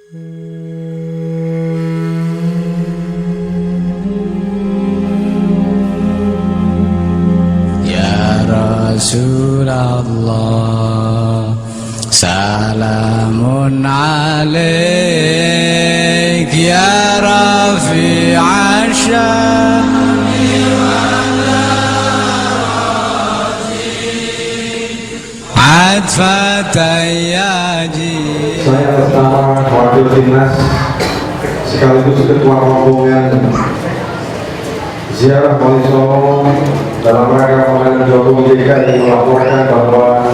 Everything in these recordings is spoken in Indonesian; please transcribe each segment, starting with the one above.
Ya Rasulullah, salamun alaik ya rafi'a syami wala fatayyaji. Saya atas nama Wakil Timnas sekaligus Ketua Rombongan Ziarah Wali Songo dalam rangka pemilihan Jokowi JK yang melaporkan bahwa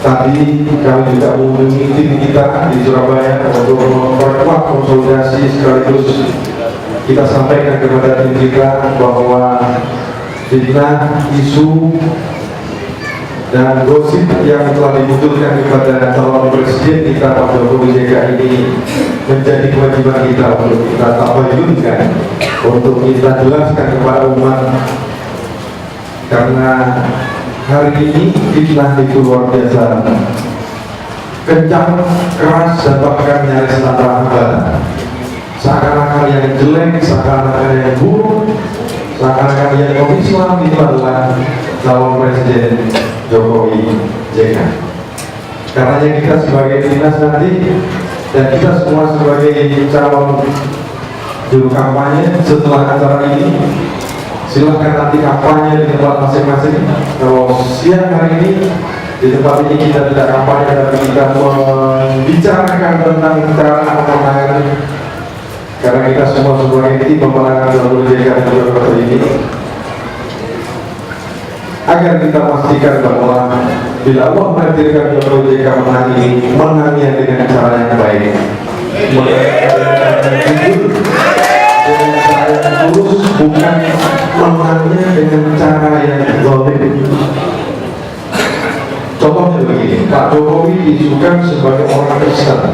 tadi kami juga mengunjungi tim kita di Surabaya untuk memperkuat konsolidasi sekaligus kita sampaikan kepada tim kita bahwa fitnah, isu dan gosip yang telah dibutuhkan kepada calon presiden kita Pak Jokowi JK ini menjadi kewajiban kita untuk kita tabayunkan, untuk kita jelaskan kepada umat, karena hari ini fitnah itu luar biasa kencang, keras, dan bahkan nyaris tanpa seakan-akan yang jelek, seakan-akan yang buruk, seakan-akan yang non-Islam itu adalah calon presiden Jokowi JK. Karena kita sebagai timnas nanti dan kita semua sebagai calon juru kampanye setelah acara ini, silahkan nanti kampanye di tempat masing-masing. Kalau siang hari ini di tempat ini kita tidak kampanye, tapi kita membicarakan tentang cara pemenangan, karena kita semua sebagai tim pemenangan Jokowi JK dan Jokowi ini, agar kita pastikan bahwa bila Allah menakdirkan Jokowi JK menang ini, menangnya dengan cara yang baik, menangnya dengan jujur, dengan cara yang lurus, bukan menangnya dengan cara yang zalim. Contohnya begini, Pak Jokowi diisukan sebagai orang Kristen,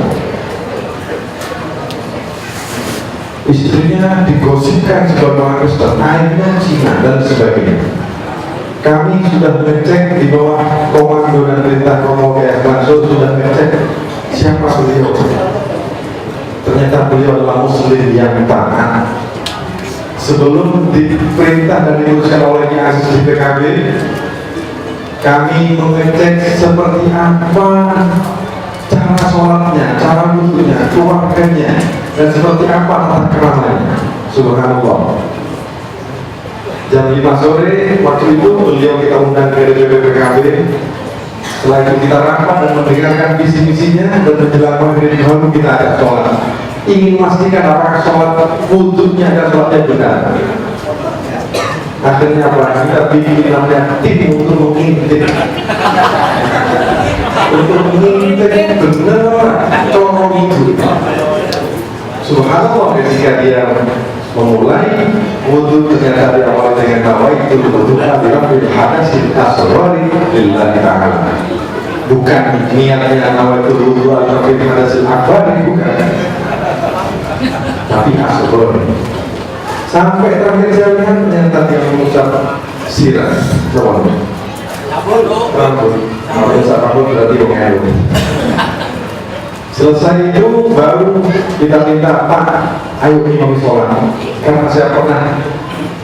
istrinya digosipkan sebagai orang Kristen, ayahnya Cina dan sebagainya. Kami sudah mengecek di bawah komando dan perintah Romo K.S. Mansur, sudah mengecek siapa beliau. Ternyata beliau adalah Muslim yang taat. Sebelum diperintah dan diuruskan oleh Aziz di PKB, kami mengecek seperti apa cara sholatnya, cara wudhunya, keluarganya, dan seperti apa tata keramanya. Subhanallah. Jam 5 sore waktu itu beliau kita undang ke DPP PKB. Setelah itu kita rapat dan mendengarkan visi-misinya, dan menjelang maghrib baru kita ada sholat. Ingin memastikan apakah sholat wudhunya dan sholatnya benar. Akhirnya apa? Kita bikin namanya tim untuk mengintip, untuk mengintip benar coro itu. Subhanallah, ketika dia memulai wudhu ternyata diawali dengan nawaitul wudu'a birabbil hadasil asghari lillahi ta'ala. Bukan niatnya nawaitul wudu'a birabbil hadasil akbari, bukan, tapi asghar. Sampai terakhir saya lihat ternyata dia mengucap sirah. Coba rambut, kalau bisa rambut berarti mengalir. Selesai itu baru kita minta, Pak, ayo imam sholat. Karena saya pernah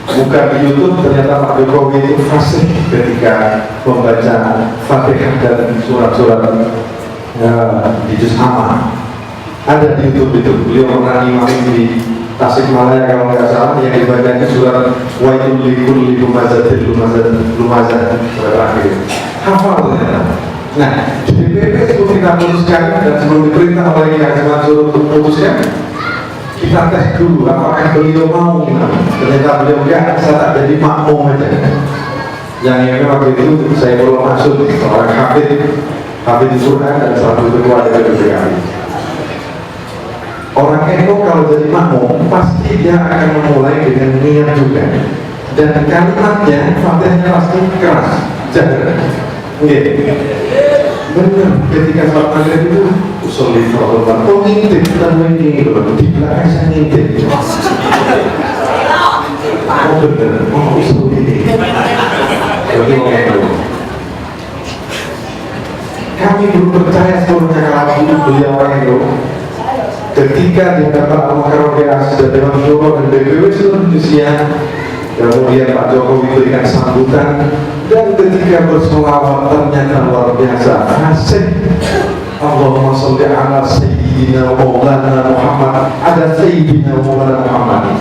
buka di YouTube, ternyata Pak Jokowi itu fasih ketika membaca Fatihah dan surat-surat di juz amma. Ada di YouTube itu, beliau pernah imam di Tasikmalaya kalau nggak salah, yang dibacanya surat Wailul likulli lumazatil lumazah terakhir. Hafal ternyata. Nah, di DPP sebelum kita putuskan dan sebelum diperintah oleh K.S. Mansur untuk memutuskan, kita tes dulu apakah beliau mau. Ternyata beliau enggak, saya tak jadi makmum aja. Yang ini waktu itu saya belum masuk, seorang hafid di Quran dan salah satu ketua dari PKB. Orang NU kalau jadi makmum pasti dia akan memulai dengan niat juga, dan kalimatnya fatihahnya pasti keras, jangan. Benar, ketika sholat maghrib itu usul Rasulullah, oh ngintip dan ini di belakang saya ngintip. Oh benar, oh usul ini. Jadi Kami belum percaya seluruhnya kalau beliau itu ketika di hadapan Al-Mukarrabiyah dan Dewan Syuro dan DPW seluruh Indonesia, kemudian Pak Jokowi berikan sambutan, dan ketika bersolawat ternyata luar biasa asik. Allahumma sholli ala Sayyidina Maulana Muhammad, ada Sayyidina Maulana Muhammad.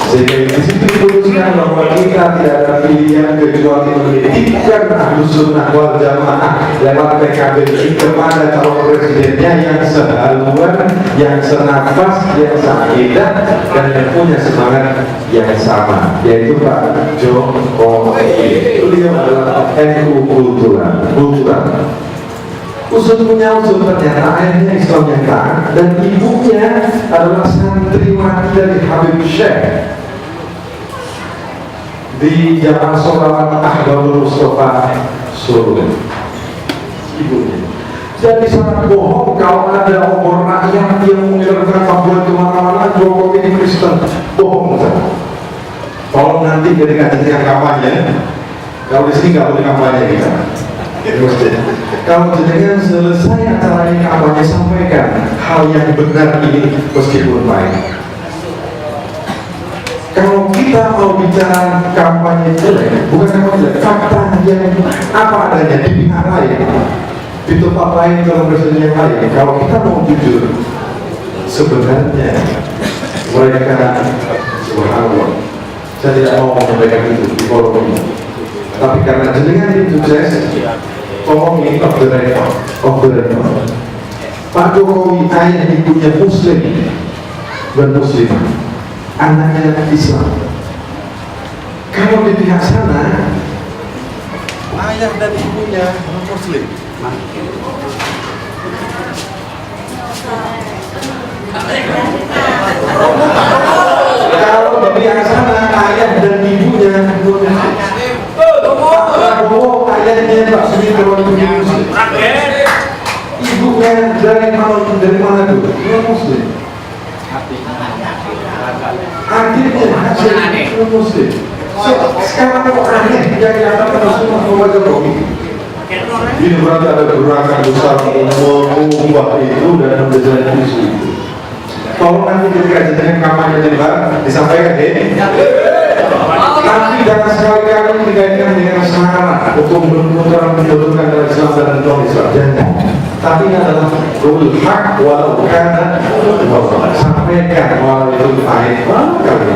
Sehingga di situ diputuskan bahwa kita tidak ada pilihan kecuali menitipkan Ahlus Sunnah wal Jamaah lewat PKB kepada calon presidennya yang sehaluan, yang senafas, yang seakidah, dan yang punya semangat yang sama, yaitu Pak Jokowi. Beliau adalah NU kultural. Usut punya usut, ternyata ayahnya Islam yang taat dan ibunya adalah santriwati dari Habib Syekh di Jalan Solawat Ahbabul Mustafa Solo. Ibunya. Jadi sangat bohong kalau ada obor rakyat yang mengirimkan kabar kemana-mana Jokowi ini Kristen. Bohong. Tolong nanti ketika jenengan kampanye, kalau di sini nggak boleh kampanye kita. Kalau jenengan selesai acara ini kampanye, sampaikan hal yang benar ini meskipun baik. Kalau kita mau bicara kampanye jelek, bukan kampanye jelek, fakta yang apa adanya di pihak lain, di tempat lain, dalam presiden yang lain. Kalau kita mau jujur, sebenarnya mereka subhanallah. Saya tidak mau menyampaikan itu di forum ini, tapi karena jenengan itu sukses, tolong ini off the record. Pak Jokowi ayah ibunya Muslim dan Muslim, anaknya Islam. Kalau di pihak sana ayah dan ibunya Muslim. Kalau di pihak sana ayah dan ibunya Muslim. Pak Prabowo ayahnya Pak Sudirman Muslim. Ibunya dari mana tuh? Muslim. Akhirnya hasil Muslim. Sekarang kok aneh yang dilakukan semua Pak Jokowi. Ini berarti ada gerakan besar mengubah itu dan mendesain isu itu. Tolong nanti ketika jenengan kampanye jenengan disampaikan tapi jangan sekali-kali dikaitkan dengan syarat untuk membenturkan antara Islam dan non-Islam. Jangan. Tapi ini adalah rul hak walau karena sampaikan walau itu pahit kali.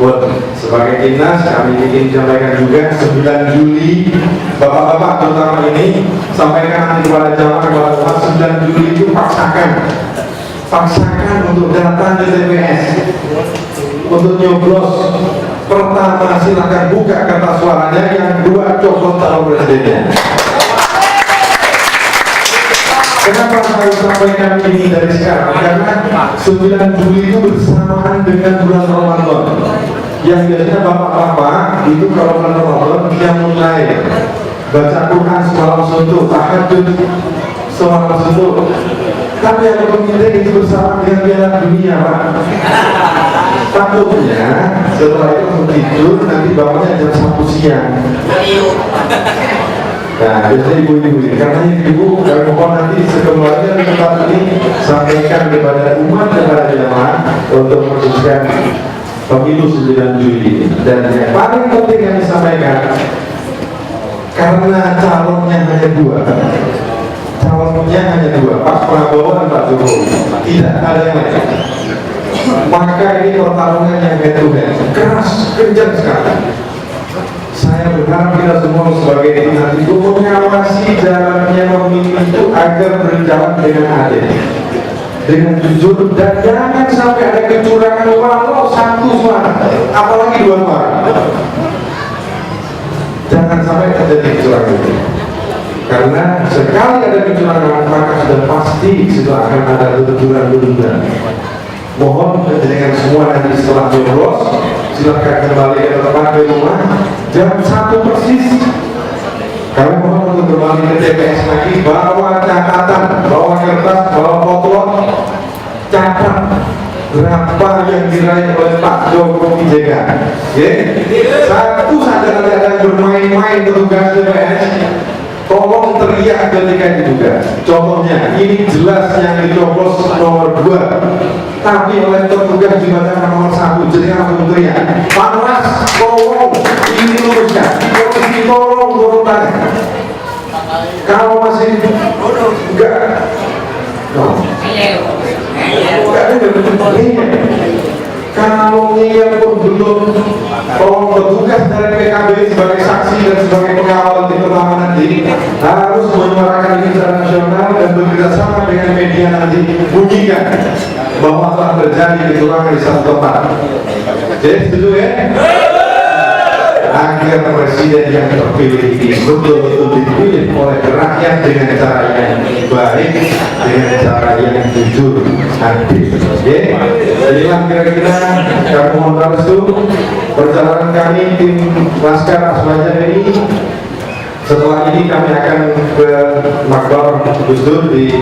Buat sebagai timnas kami ingin sampaikan juga 9 Juli bapak-bapak terutama ini sampaikan nanti kepada jamaah kepada 9 Juli itu paksakan untuk datang ke TPS untuk nyoblos. Pertama silakan buka kertas suaranya, yang kedua coblos calon presidennya. Kenapa saya sampaikan ini dari sekarang? Karena 9 Juli itu bersamaan dengan bulan Ramadan. Yang biasanya bapak-bapak itu kalau bulan Ramadan dia mulai baca Quran semalam suntuk, tahajud semalam suntuk. Tapi yang penting itu bersamaan dengan Piala Dunia, Pak. Takutnya setelah itu langsung tidur, nanti bapaknya jam 1 siang. Nah, biasanya ibu-ibu ini, karena ibu kami mohon nanti sekeluarga tempat ini sampaikan kepada umat kepada jemaah untuk memutuskan pemilu 9 Juli. Dan yang paling penting yang disampaikan, karena calonnya hanya dua, Pak Prabowo dan Pak Jokowi, tidak ada yang lain. Maka ini pertarungan yang head-to-head, keras, kencang sekali. Saya berharap kita semua sebagai timnas itu mengawasi jalannya pemilu itu agar berjalan dengan adil, dengan jujur, dan jangan sampai ada kecurangan walau 1 suara, apalagi 2 suara. Jangan sampai terjadi kecurangan itu. Karena sekali ada kecurangan maka sudah pasti sudah akan ada kecurangan. Mohon dengan semua nanti setelah nyoblos silakan kembali ke tempat di rumah jam 1 persis. Kami mohon untuk kembali ke TPS lagi, bawa catatan, bawa kertas, bawa potlot, catat berapa yang diraih oleh Pak Jokowi JK. Satu saja nanti ada yang lain petugas TPS tolong teriak ketika dibuka. Contohnya, ini jelas yang dicoblos nomor 2, tapi oleh petugas dibacakan nomor 1. Jadi langsung teriak, panas, tolong ini luruskan, polisi tolong turun tangan. Kalau masih enggak, kalau ngeyel pun belum, tolong petugas dari PKB sebagai saksi dan sebagai pengawal di pertama nanti harus menyuarakan ini secara nasional dan bekerjasama dengan media nanti bunyikan bahwa telah terjadi kecurangan di satu tempat. Jadi setuju ya? Agar presiden yang terpilih ini betul-betul dipilih oleh rakyat dengan cara yang baik, dengan cara yang jujur, adil. Jadilah kira-kira kami mohon restu perjalanan kami tim Laskar Aswaja ini. Setelah ini kami akan ke Makbar Gus Dur di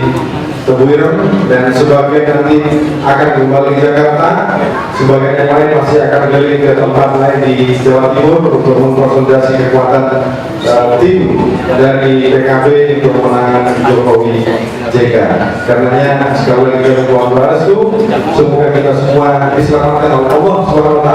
Tebuireng, dan sebagian nanti akan kembali ke Jakarta, sebagian yang lain masih akan keliling ke tempat lain di Jawa Timur untuk mengkonsolidasi kekuatan tim dari PKB di pemenangan Jokowi JK. Karenanya sekali lagi kami mohon restu, semoga kita semua diselamatkan oleh Allah SWT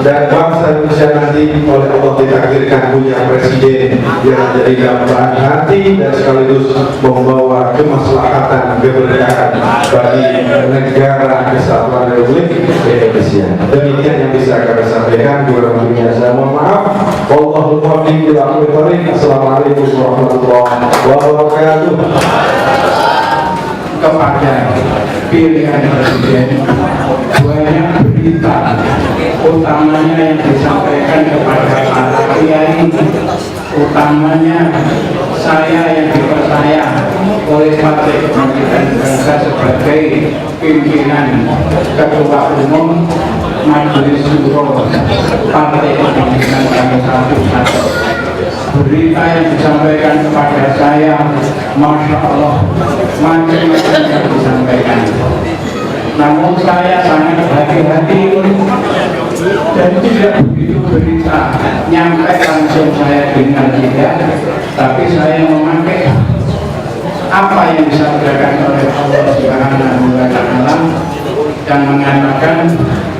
dan bangsa Indonesia nanti oleh Allah ditakdirkan punya presiden yang menjadi gambaran hati dan sekaligus membawa kemaslahatan keberkahan bagi negara kesatuan Republik Indonesia. Demikian yang bisa kami sampaikan. Kurang lebihnya saya mohon maaf. Wallahul muwaffiq ila aqwamit thoriq. Assalamualaikum warahmatullahi wabarakatuh. Kepada pilihan presiden banyak berita, utamanya yang disampaikan kepada para kiai, utamanya saya yang dipercaya oleh Partai Kebangkitan Bangsa sebagai pimpinan Ketua Umum Majelis Syuro Partai Kebangkitan Bangsa Pusat. Berita yang disampaikan kepada saya, Masya Allah, macam-macam yang disampaikan. Namun saya sangat hati-hati dan tidak begitu berita nyampe langsung saya dengar tidak, tapi saya memakai apa yang disampaikan oleh Allah Subhanahu wa Ta'ala yang mengatakan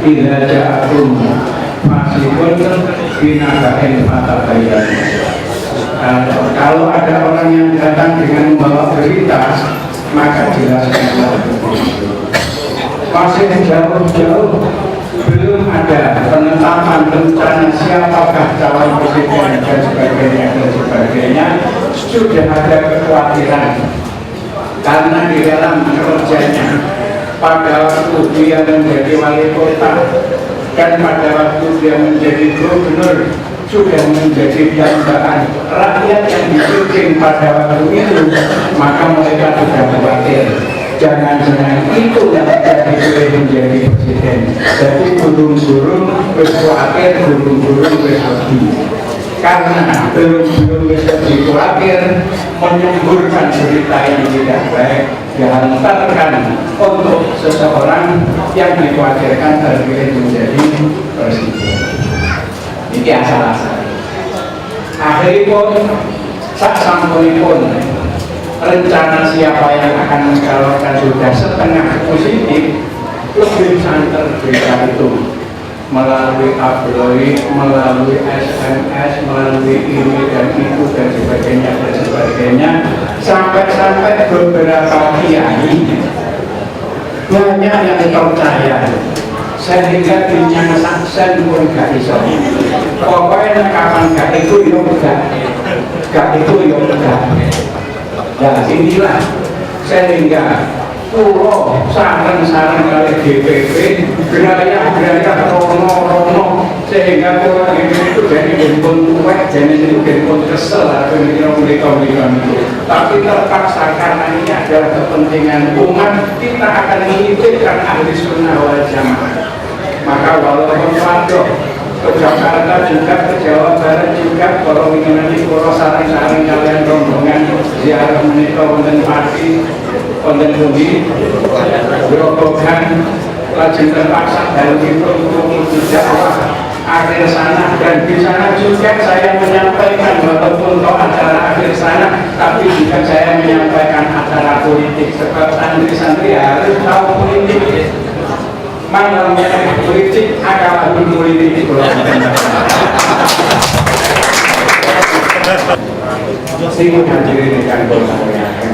idza ja'akum fasiqun binaba'in fatabayyan. Kalau ada orang yang datang dengan membawa berita, maka jelaskanlah. Masih jauh-jauh belum ada penetapan rencana siapakah calon presiden dan sebagainya, sudah ada kekhawatiran karena di dalam kerjanya pada waktu dia menjadi wali kota dan pada waktu dia menjadi gubernur sudah menjadi dambaan rakyat yang dipimpin pada waktu itu, maka mereka sudah khawatir jangan-jangan itu yang dipilih menjadi presiden. Jadi burung-burung khawatir, burung-burung wedi. Karena belum bisa khawatir menyemburkan berita yang tidak baik, dihantarkan untuk seseorang yang dikhawatirkan terpilih menjadi presiden. Ini asal-asal. Akhiripun sak sampunipun rencana siapa yang akan mencalonkan sudah setengah positif, lebih santer berita itu melalui tabloid, melalui SMS, melalui ini dan itu dan sebagainya, sampai beberapa kiai banyak yang percaya sehingga dirinya saksen pun gak iso. Pokoknya kapan gak itu ya gak itu ya enggak. Nah inilah sehingga pulau sarang-sarang kali DPP geraya rono sehingga pulau itu jadi handphone kuat, jadi handphone kesel atau mereka itu. Tapi terpaksa karena ini adalah kepentingan umat, kita akan mengikutkan ahli sunnah wal jamaah. Maka walaupun waduh ke Jakarta juga, ke Jawa Barat juga, kalau ingin nanti kalau sarang-sarang kalian rombongan ziarah menikah konten pati, konten bumi, berobokan, lajeng terpaksa dari itu untuk dakwah akhir sana dan di sana juga saya menyampaikan walaupun toh acara akhir sana, tapi juga saya menyampaikan acara politik sebab santri-santri harus tahu politik. Mana yang politik agama politik itu. Sing hadirin ingkang kula muliaken.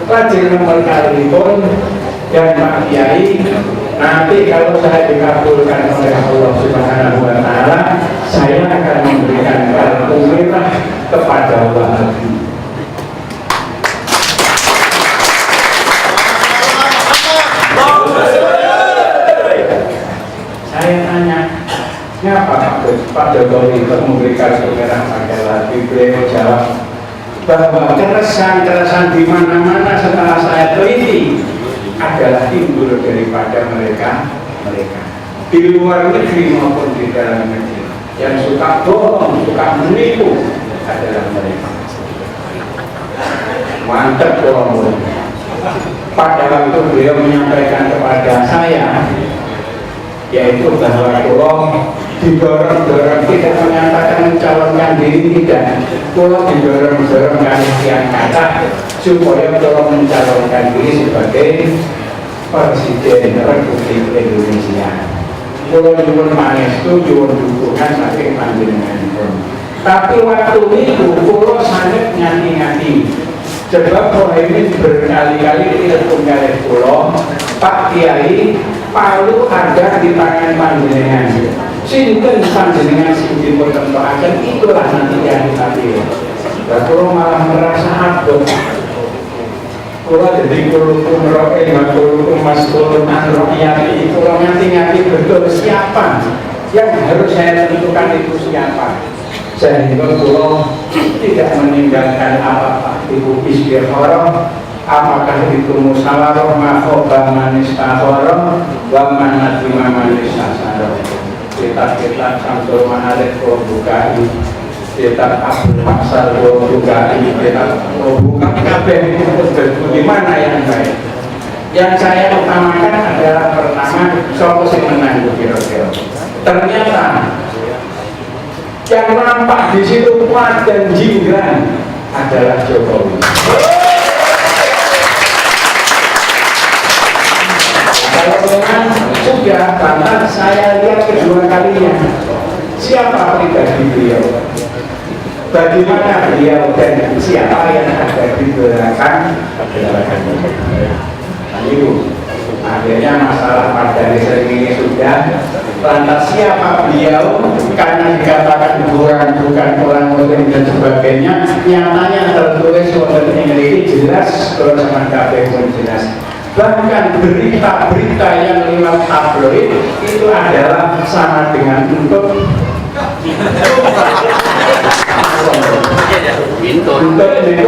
Lajeng nomor kali pun dan Pak Kiai, nanti kalau saya dikabulkan oleh Allah Subhanahu wa Ta'ala, saya akan memberikan kartu merah kepada Wahabi. Saya tanya, kenapa Pak Jokowi untuk memberikan kartu merah pada Wahabi? Beliau jawab bahwa keresahan-keresahan di mana-mana setelah saya teliti adalah timbul daripada mereka di luar negeri maupun di dalam negeri. Yang suka bohong, suka menipu adalah mereka. Mantap bohong. Pada waktu beliau menyampaikan kepada saya, yaitu bahwa bohong didorong-dorong tidak menyatakan mencalonkan diri, tidak. Pulau didorong-dorong sekian kata supaya pulau mencalonkan diri sebagai Presiden Republik Indonesia. Pulau nyuwun pangestu, nyuwun dukungan saking panjenenganipun. Tapi waktu itu pulau sangat ngati-ngati. Sebab Mohaimin berkali-kali telepon kali pulau, Pak Kiai, Palu ada di tangan panjenengan. Sinten panjenengan sing dipun tentokaken itulah nanti yang kita pilih. Lah kula malah merasa abot. Kula jadi kulo umroh kulo mas kulo anroiyati, kula ngati-ngati betul siapa yang harus saya tentukan itu siapa. Sehingga kula tidak meninggalkan apa-apa ibu istiqoroh, apakah itu musyawarah makhobah manis takhoroh wa manadima manis tasaroh. Kitab-kitab Samsul Ma'arif kalau bukai, kitab Abdul Maksar kalau bukai, kitab kalau buka kabeh bagaimana yang baik. Yang saya utamakan adalah pertama soal yang menang kira-kira. Ternyata yang nampak di situ kuat dan jingkran adalah Jokowi. Kalau memang sudah karena saya lihat kedua kalinya siapa pribadi beliau, bagaimana beliau dan siapa yang ada di belakang itu. Akhirnya masalah pada sering ini sudah. Lantas siapa beliau? Karena dikatakan bukan orang muslim dan sebagainya, nyatanya tertulis wonten ini jelas, kalau sama kabeh pun jelas. Bahkan berita-berita yang lewat tabloid itu adalah sama dengan untuk itu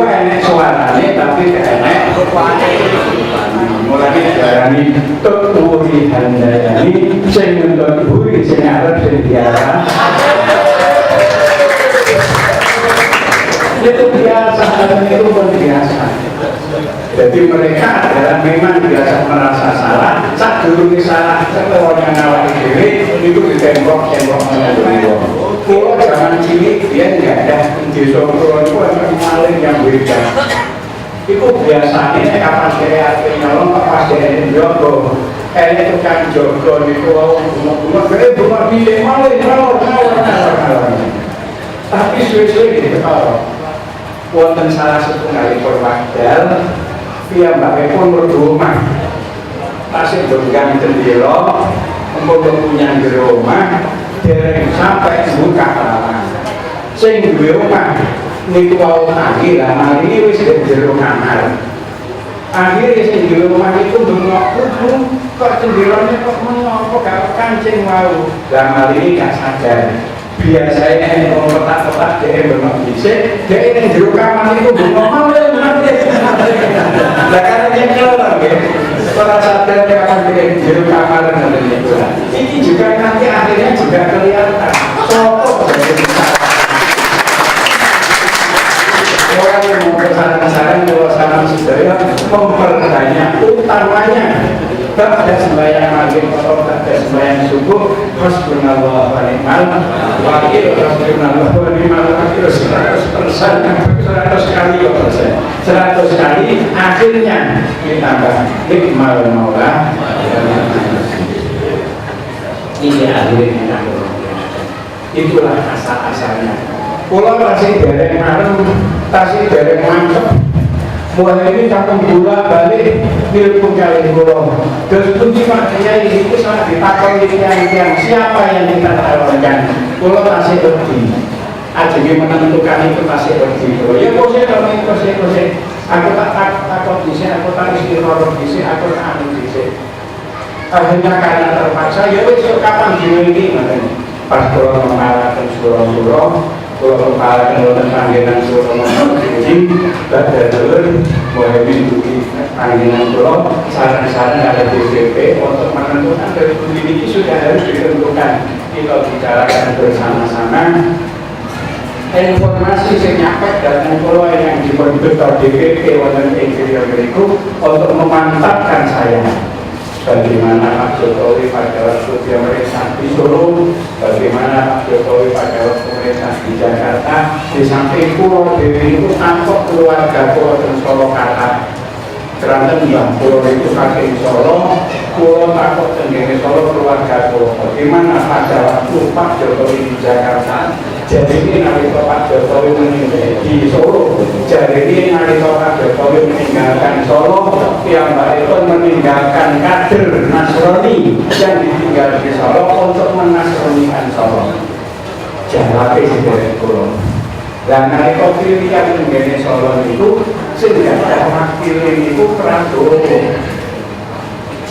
enek suaranya tapi enek mulai diarani tuturi handayani sing untuk buri sing arep sing diarah itu biasa, itu pun biasa. Jadi mereka adalah memang biasa merasa salah. Saat dulu salah, setelahnya ngawali diri itu ditembok-tembok menanduri. Kalau zaman cilik dia tidak ada di Solo itu ada maling yang beda. Itu biasanya kapan saya nyolong, kapan saya jogo. Kayaknya tukang jogo itu bunga-bunga, bunga bilik maling, tapi suwe-suwe gitu kalau wonten salah setunggalipun wekdal piyambakipun rumah tasih donggang jendela empun punya di rumah dereng sampai buka taman sing duwe omah niku wau tangi lah mari wis jero kamar akhirnya sing duwe omah iku bengok kok jendelane kok menapa gak kancing wau lah mari gak sadar biasanya yang kotak-kotak dia bengok bisik dia yang jero kamar itu bengok malih lah karena dia keluar para sadar dia akan dia jero kamar ini juga nanti akhirnya juga kelihatan sokok dari orang yang mau kesana-kesana kalau salam sedaya memperbanyak utamanya tak ada sembahyang maghrib atau tak ada sembahyang subuh hasbunallah wa ni'mal wakil, hasbunallah wa ni'mal wakil 100%, 100 kali persen, 100 kali akhirnya ditambah nikmal maula. Ini akhirnya itulah asal-asalnya. Pulau tasik dereng malam, tasik dereng mantep. Mulai ini kampung bola balik pilpun kali pulau. Terus kunci makanya itu sangat ditakoi yang siapa yang kita tawarkan. Pulau tasik pergi. Aja menentukan itu tasik pergi. Ya kose kami kose. Aku tak bisa, aku tak istiqoroh bisa, aku tak anu bisa. Akhirnya karena terpaksa, ya wes kapan ini makanya. Pas pulau mengalahkan surau-surau, pulau mengalahkan wonten panggenan surau mengalahkan pada dulur mulai menduduki panggenan pulau. Saran-saran ada DPP untuk menentukan dari ini sudah harus ditentukan. Kita bicarakan bersama-sama. Informasi yang nyampe dan pulau yang dibentuk DPP wonten interior berikut untuk memantapkan saya. Bagaimana Pak Jokowi pada waktu dia merintah di Solo, bagaimana Pak Jokowi pada waktu merintah di Jakarta. Di samping pulau Dewi itu tampak keluarga pulau dan Solo kata kerana Mbah pulau itu pakai Solo, pulau takut tenggene Solo keluarga pulau. Bagaimana pada waktu Pak Jokowi di Jakarta, jadi ini nalika Pak Jokowi meninggal di Solo, jadi ini nalika Pak Jokowi meninggalkan Solo, yang baik pun meninggalkan kader Nasrani yang ditinggal di Solo untuk menasronikan Solo. Jawabnya sederet pulau. Dan nalika pilihan mengenai Solo itu sehingga wakil itu Prabowo.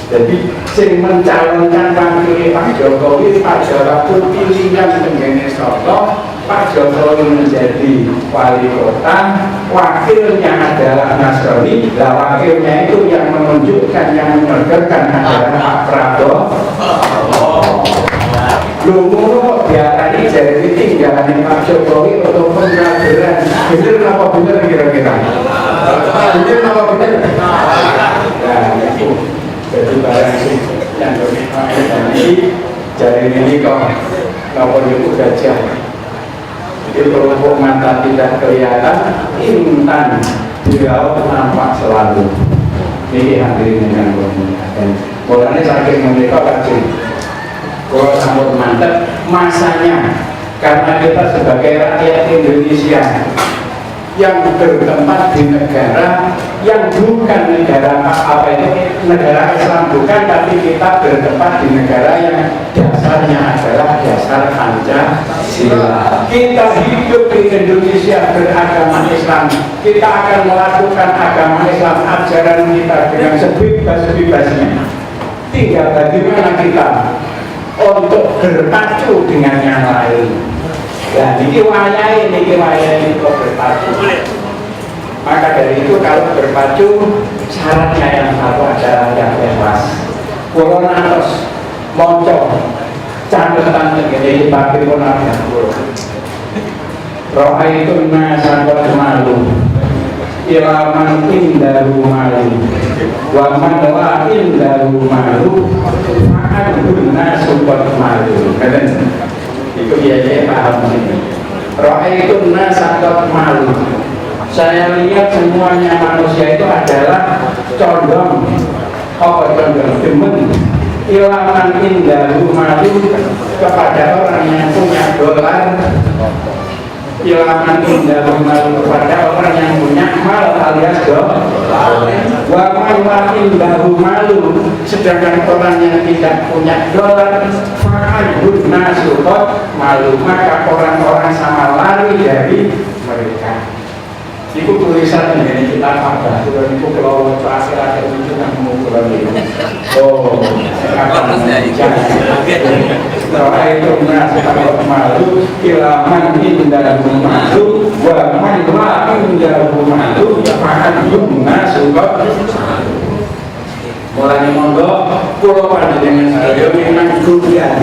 Jadi sing mencalonkan wakil Pak Jokowi pada waktu pilihan mengenai Solo, Pak Jokowi menjadi wali kota, wakilnya adalah Nasrani, wakilnya itu yang menunjukkan, yang menegarkan adalah Pak Prabowo. Lumur diarani jadi tinggalan Pak Jokowi untuk pengadilan. Bener apa bener kira-kira? Bener apa bener? Nah itu jadi barang sih yang ini jadi ini kok ngapa itu gajah. Jadi kelompok mata tidak kelihatan, intan di laut nampak selalu. Ini hadirin yang bermuliakan. Mulanya saking menikah wajib. Kalau sambut mantep masanya karena kita sebagai rakyat Indonesia yang bertempat di negara yang bukan negara apa itu negara Islam bukan, tapi kita bertempat di negara yang dasarnya adalah dasar Pancasila. Kita hidup di Indonesia beragama Islam, kita akan melakukan agama Islam ajaran kita dengan sebebas-bebasnya. Tinggal bagaimana kita untuk berpacu dengan yang lain. Ya, ini wayai itu berpacu. Maka dari itu kalau berpacu syaratnya yang satu adalah yang ikhlas. Kulo nantos moco catatan begini tapi pun ada kulo. Roh itu nasabah malu. Ilaman indahu malu wa man la indahu malu ma'an guna support malu. Kalian itu biasanya paham ini. Ra'aitu nasaqat malu. Saya lihat semuanya manusia itu adalah condong demen ilaman indahu malu kepada orang yang punya dolar, ilaman indahu malu kepada orang yang punya mal alias dolar. Wa man indahu malu, sedangkan orang yang tidak punya dolar fa'adun nasukot malu, maka orang-orang sama lari dari mereka. Itu tulisan dari kita pada itu kalau akhir-akhir itu yang mengukur ini. Oh, akan setelah itu nasukot malu ilaman indahu malu wa man indahu malu fa'adun nasukot. Mulai monggo pulau panjenengan saya memang budaya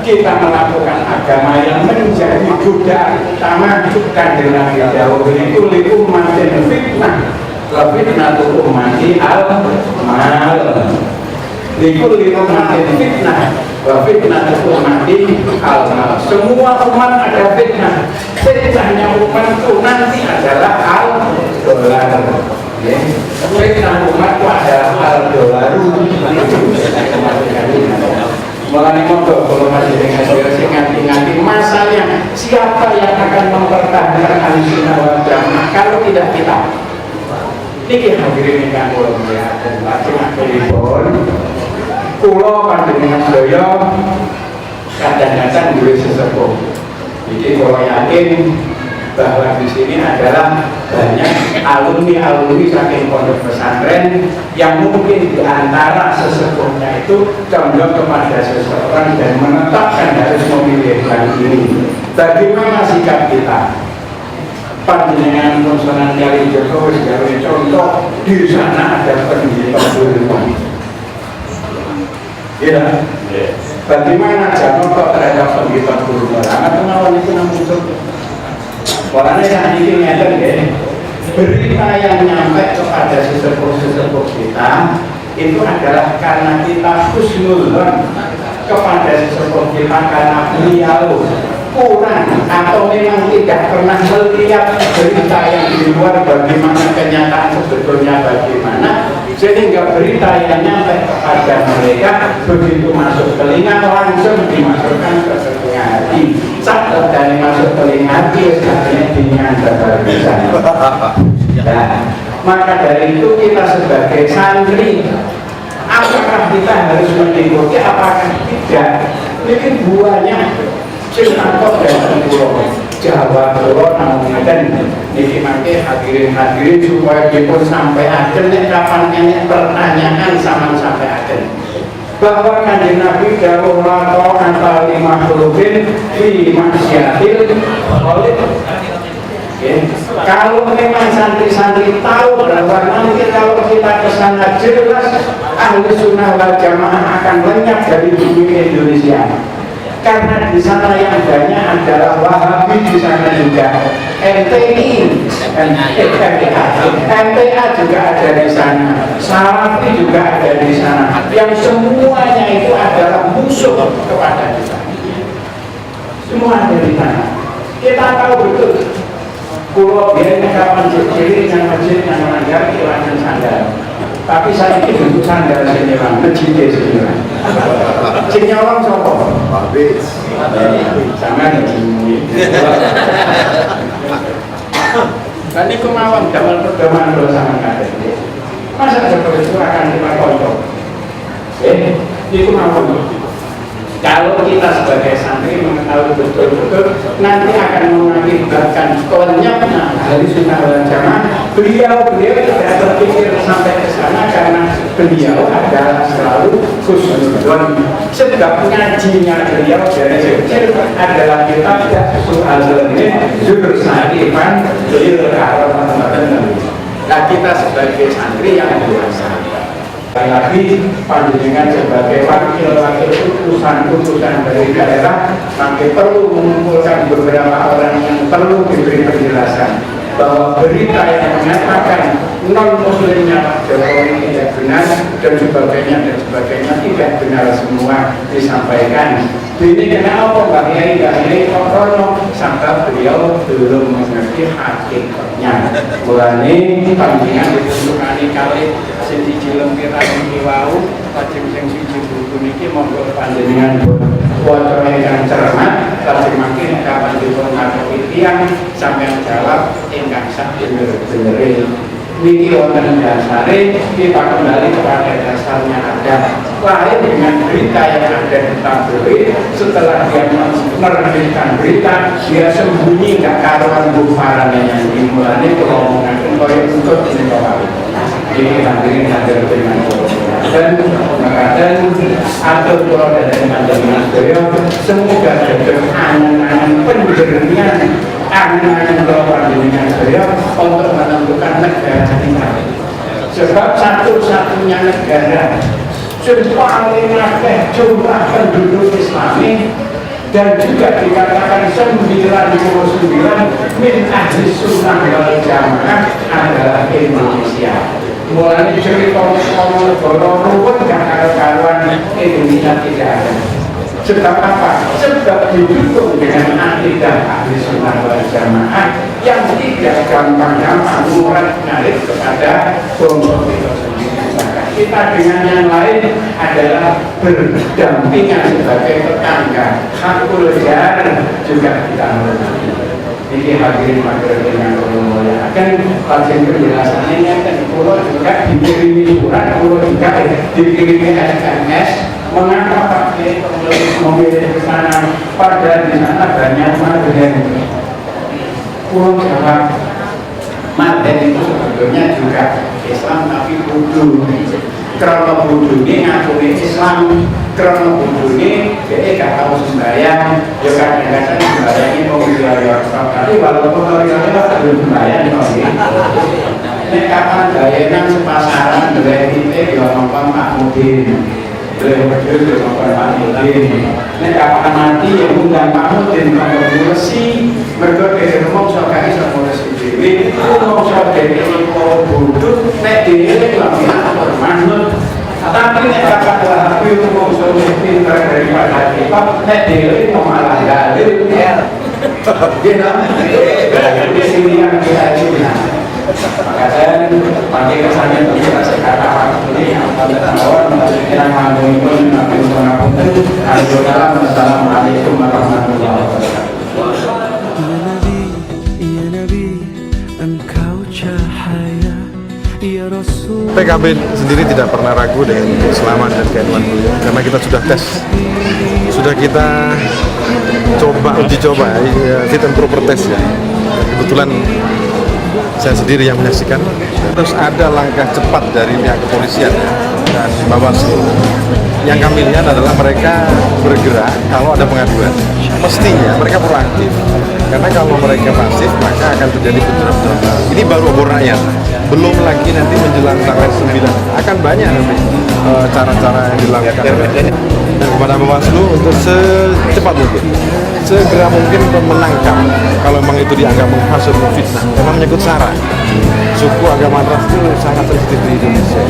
kita melakukan agama yang menjadi budaya utama Kanjeng Nabi dawuh itu li ummatin fitnah wa fitnatul ummati al mal. Likul umatin fitnah, wa fitnah umati al-mal. Semua umat ada fitnah. Fitnahnya umat itu nanti adalah al-dolar. Fitnah umat itu adalah al-dolar. Mulai mondok kalau masih dengan nganti masalahnya siapa yang akan mempertahankan Ahlussunnah wal Jamaah kalau tidak kita. Niki hadirin ingkang kula mulyakaken lajeng akhiripun kula panjenengan sedaya kadang-kadang duwe sesepuh. Iki kula yakin bahwa di sini adalah banyak alumni saking pondok pesantren yang mungkin di antara sesepuhnya itu condong kepada seseorang dan menetapkan harus memilih yang ini. Bagaimana sikap kita? Panjenengan konsonan Kali Jokowi sebagai contoh, di sana ada pendidikan ilmu. Ya, bagaimana Jakarta terhadap pendidikan ilmu? Anak pengawal itu namun orangnya yang ini ngeten ya, berita yang nyampe kepada sesepuh-sesepuh kita itu adalah karena kita husnuzon kepada sesepuh kita karena beliau kurang atau memang tidak pernah melihat berita yang di luar bagaimana kenyataan sebetulnya bagaimana, sehingga berita yang nyampe kepada mereka begitu masuk telinga langsung dimasukkan ke telinga hati. Saat dari masuk telinga hati sebenarnya dinyanda bisa. Maka dari itu kita sebagai santri, apakah kita harus mengikuti apakah tidak? Ini buahnya Cilangkot dan Pulau Jawa Pulau namun dan niki mangke hadirin supaya kita sampai akhir kapan ini pertanyaan sampai akhir bahwa Kanjeng Nabi dawuh lato antara makhlukin fi maksiatil khaliq. Kalau memang santri-santri tahu bahwa nanti kalau kita kesana jelas Ahlussunnah wal Jamaah akan lenyap dari bumi Indonesia. Karena di sana yang banyak adalah Wahabi, di sana juga MTI, MTA juga ada di sana, Salafi juga ada di sana, yang semuanya itu adalah musuh kepada kita. Semua ada di sana. Kita tahu betul. Pulau biar kapan ciri yang masjid yang melanggar kehilangan sandal. Tapi saya ini bentuk sandal senyawa, ngejide senyawa. Senyawa sopo? Habis. Jangan ngejimui. Dan ini kemauan dalam pertemuan bersama kalian. Masa seperti itu akan kita kontrol? Ini kemauan. Kalau kita sebagai santri mengetahui betul-betul nanti akan mengakibatkan lenyapnya Ahlussunnah wal Jamaah. Beliau tidak berpikir sampai ke sana karena beliau adalah selalu husnuzon. Sebab ngajinya beliau dari kecil adalah kitab Al-Zalmin Jursaliman Lil Karoman. Nah kita sebagai santri yang dewasa lagi panjenengan sebagai wakil-wakil utusan dari daerah sampai perlu mengumpulkan beberapa orang yang perlu diberi penjelasan bahwa berita yang mengatakan non-muslimnya Pak Jokowi tidak benar dan sebagainya tidak benar semua disampaikan. Ini kenapa Pak Kiai Kokono sampai beliau belum mengerti hakikatnya. Mulane panjenengan ditunjukani kali sing cilem kira niki wau lajeng sing siji buku niki monggo panjenengan waca ingkang cermat lajeng mangke kapan dipun ngatur tiyang sampeyan jawab ingkang sak bener-benere. Niki wonten dasare kita kembali kepada dasarnya ada lain dengan berita yang ada di tabloid. Setelah dia menerbitkan berita dia sembunyi nggak karuan bufarannya yang dimulai kalau mengatakan koyo untuk ini kawali ini hadir dengan dan mengatakan atau kalau dari panjangan beliau semoga ada angan-angan penjernihan angan-angan kalau dengan beliau untuk menentukan negara kita. Sebab satu-satunya negara paling akeh jumlah penduduk Islami dan juga dikatakan 99 min ahli sunnah wal jamaah adalah Indonesia. mulai cerita negara ruwet dan karuan Indonesia tidak ada. Sebab apa? Sebab didukung dengan akidah ahli sunnah wal jamaah yang tidak gampang-gampang menarik kepada kelompok itu sendiri. Kita dengan yang lain adalah berdampingan sebagai tetangga. Hakul jar juga kita hormati. Ini hadirin yang muliakan, kajian penjelasannya kan pulau juga dikirimi surat, pulau juga dikirimi SMS. Mengapa Pak Kiai memilih ke sana? Padahal di sana banyak madhen. Pulau Jawa madhen itu sebetulnya juga Islam tapi bodoh. Karena bodoh ini ngakuni Islam, karena bodoh ini dia gak tahu sembahyang. Ya kadang-kadang sembahyang ini mau wilayah. Tapi walaupun wilayah belum sembahyang, ini kapan bayaran sepasaran dari kita ya nonton Pak Mudin. Ini kapan mati yang undang Pak Mudin kalau mulesi berdoa dari rumah sokai sama mulesi dewi rumah sokai ini kalau bodoh nek dewi lebih manut tapi nek kakak telah tapi rumah sokai pintar daripada kita nek dewi mau malah galil di sini yang kita ini makanya pakai kesannya tidak sekarang ini yang mengandung Assalamualaikum warahmatullahi wabarakatuh. Ya Nabi, Engkau cahaya, Ya Rasul. PKB sendiri tidak pernah ragu dengan keislaman dan keimanan beliau karena kita sudah tes, sudah kita uji coba ya, fit and proper test ya. Kebetulan saya sendiri yang menyaksikan. Terus ada langkah cepat dari pihak kepolisian ya, dan Bawaslu. Yang kami lihat adalah mereka bergerak kalau ada pengaduan. Mestinya mereka proaktif. Karena kalau mereka pasif maka akan terjadi benturan-benturan. Ini baru obor rakyat. Belum lagi nanti menjelang tanggal 9 akan banyak nanti cara-cara yang dilakukan. Dan kepada Bawaslu untuk secepat mungkin, segera mungkin menangkap kalau memang itu dianggap menghasut, fitnah, karena menyangkut SARA. Suku agama ras itu sangat sensitif di Indonesia.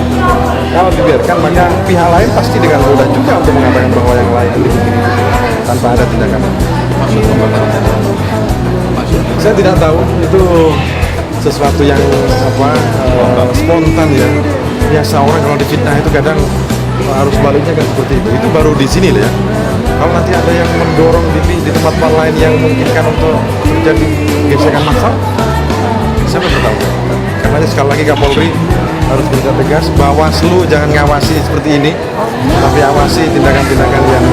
Kalau dibiarkan maka pihak lain pasti dengan mudah juga untuk mengatakan bahwa yang lain itu tanpa ada tindakan. Saya tidak tahu itu sesuatu yang spontan ya. Biasa orang kalau difitnah itu kadang harus baliknya kan seperti itu. Itu baru di sini ya. Kalau nanti ada yang mendorong di tempat-tempat lain yang memungkinkan untuk terjadi gesekan massal, siapa tahu? Karena sekali lagi Kapolri harus bertindak tegas. Bawaslu jangan ngawasi seperti ini, tapi awasi tindakan-tindakan yang